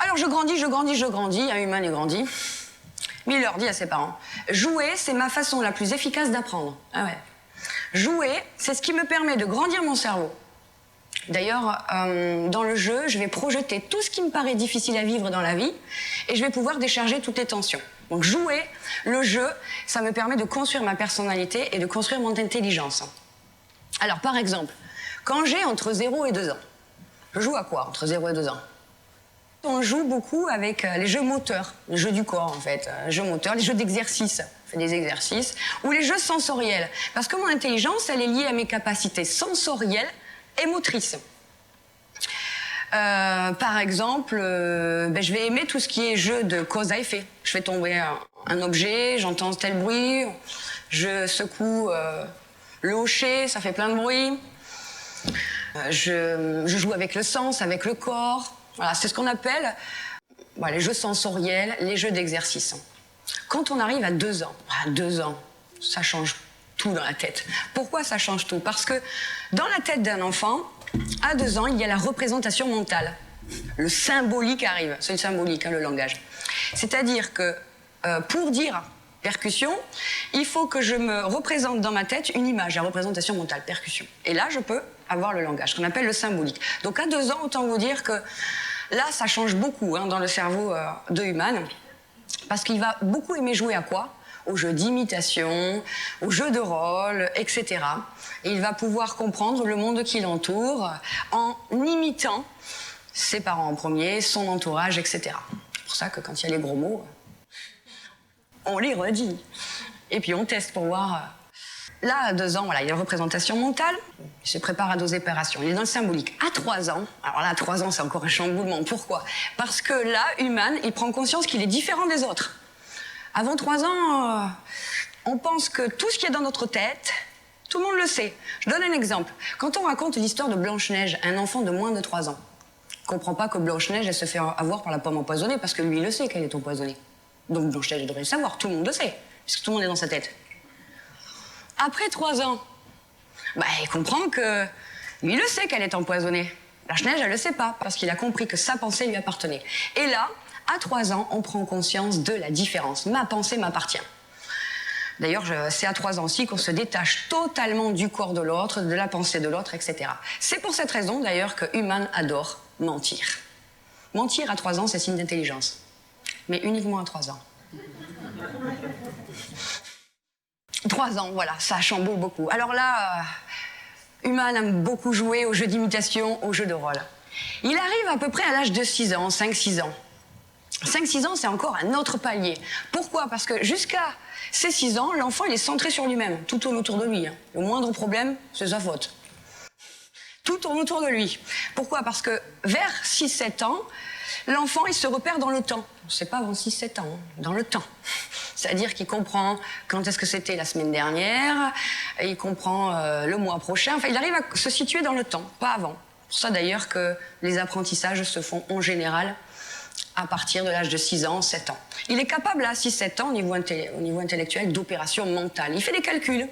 Alors je grandis, Human est grandi. Mais il leur dit à ses parents, jouer, c'est ma façon la plus efficace d'apprendre. Ah ouais. Jouer, c'est ce qui me permet de grandir mon cerveau. D'ailleurs, dans le jeu, je vais projeter tout ce qui me paraît difficile à vivre dans la vie et je vais pouvoir décharger toutes les tensions. Donc jouer, le jeu, ça me permet de construire ma personnalité et de construire mon intelligence. Alors par exemple, quand j'ai entre 0 et 2 ans, je joue à quoi entre 0 et 2 ans? On joue beaucoup avec les jeux moteurs, les jeux du corps en fait, les jeux moteurs, les jeux d'exercice, on fait des exercices, ou les jeux sensoriels, parce que mon intelligence, elle est liée à mes capacités sensorielles et motrices. Par exemple, je vais aimer tout ce qui est jeu de cause à effet. Je fais tomber un objet, j'entends tel bruit, je secoue le hocher, ça fait plein de bruit. Je joue avec le sens, avec le corps. Voilà, c'est ce qu'on appelle les jeux sensoriels, les jeux d'exercice. Quand on arrive à 2 ans, ça change tout dans la tête. Pourquoi ça change tout? Parce que dans la tête d'un enfant, à 2 ans, il y a la représentation mentale. Le symbolique arrive. C'est le symbolique, le langage. C'est-à-dire que pour dire percussion, il faut que je me représente dans ma tête une image, la représentation mentale, percussion. Et là, je peux avoir le langage, qu'on appelle le symbolique. Donc à 2 ans, autant vous dire que là, ça change beaucoup dans le cerveau de Human, parce qu'il va beaucoup aimer jouer à quoi? Aux jeux d'imitation, aux jeux de rôle, etc. Et il va pouvoir comprendre le monde qui l'entoure en imitant ses parents en premier, son entourage, etc. C'est pour ça que quand il y a les gros mots, on les redit. Et puis on teste pour voir. Là, à 2 ans, il y a une représentation mentale. Il se prépare à 2 opérations. Il est dans le symbolique. À 3 ans, alors là, à 3 ans, c'est encore un chamboulement. Pourquoi? Parce que là, Human, il prend conscience qu'il est différent des autres. Avant 3 ans, on pense que tout ce qui est dans notre tête, tout le monde le sait. Je donne un exemple. Quand on raconte l'histoire de Blanche-Neige à un enfant de moins de 3 ans, il ne comprend pas que Blanche-Neige, elle se fait avoir par la pomme empoisonnée, parce que lui, il le sait qu'elle est empoisonnée. Donc Blanche-Neige, elle devrait le savoir. Tout le monde le sait, puisque tout le monde est dans sa tête. Après 3 ans, il comprend que lui, il le sait qu'elle est empoisonnée. Blanche-Neige, elle ne le sait pas, parce qu'il a compris que sa pensée lui appartenait. Et là, à 3 ans, on prend conscience de la différence. Ma pensée m'appartient. D'ailleurs, c'est à 3 ans aussi qu'on se détache totalement du corps de l'autre, de la pensée de l'autre, etc. C'est pour cette raison, d'ailleurs, que Human adore mentir. Mentir à 3 ans, c'est signe d'intelligence. Mais uniquement à 3 ans. 3 ans, voilà, ça chamboule beaucoup. Alors là, Human aime beaucoup jouer aux jeux d'imitation, aux jeux de rôle. Il arrive à peu près à l'âge de 6 ans, 5-6 ans. 5-6 ans, c'est encore un autre palier. Pourquoi? Parce que jusqu'à ces 6 ans, l'enfant, il est centré sur lui-même. Tout tourne autour de lui. Le moindre problème, c'est sa faute. Tout tourne autour de lui. Pourquoi? Parce que vers 6-7 ans, l'enfant, il se repère dans le temps. C'est pas avant 6-7 ans, dans le temps. C'est-à-dire qu'il comprend quand est-ce que c'était la semaine dernière, et il comprend le mois prochain. Enfin, il arrive à se situer dans le temps, pas avant. C'est pour ça d'ailleurs que les apprentissages se font en général à partir de l'âge de 6 ans, 7 ans. Il est capable à 6-7 ans, au niveau intellectuel, d'opérations mentales. Il fait des calculs.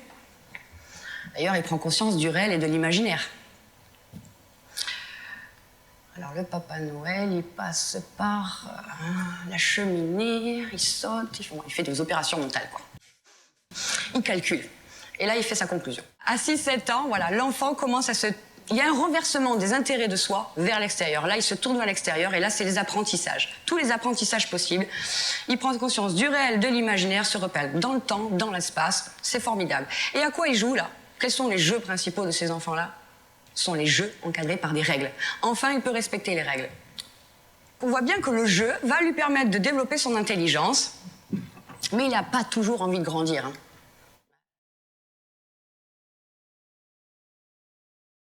D'ailleurs, il prend conscience du réel et de l'imaginaire. Alors, le Papa Noël, il passe par la cheminée, il saute, il fait des opérations mentales, quoi. Il calcule. Et là, il fait sa conclusion. À 6-7 ans, voilà, l'enfant commence à se... Il y a un renversement des intérêts de soi vers l'extérieur. Là, il se tourne vers l'extérieur et là, c'est les apprentissages. Tous les apprentissages possibles. Il prend conscience du réel, de l'imaginaire, se repère dans le temps, dans l'espace. C'est formidable. Et à quoi il joue, là? Quels sont les jeux principaux de ces enfants-là? Ce sont les jeux encadrés par des règles. Enfin, il peut respecter les règles. On voit bien que le jeu va lui permettre de développer son intelligence, mais il n'a pas toujours envie de grandir.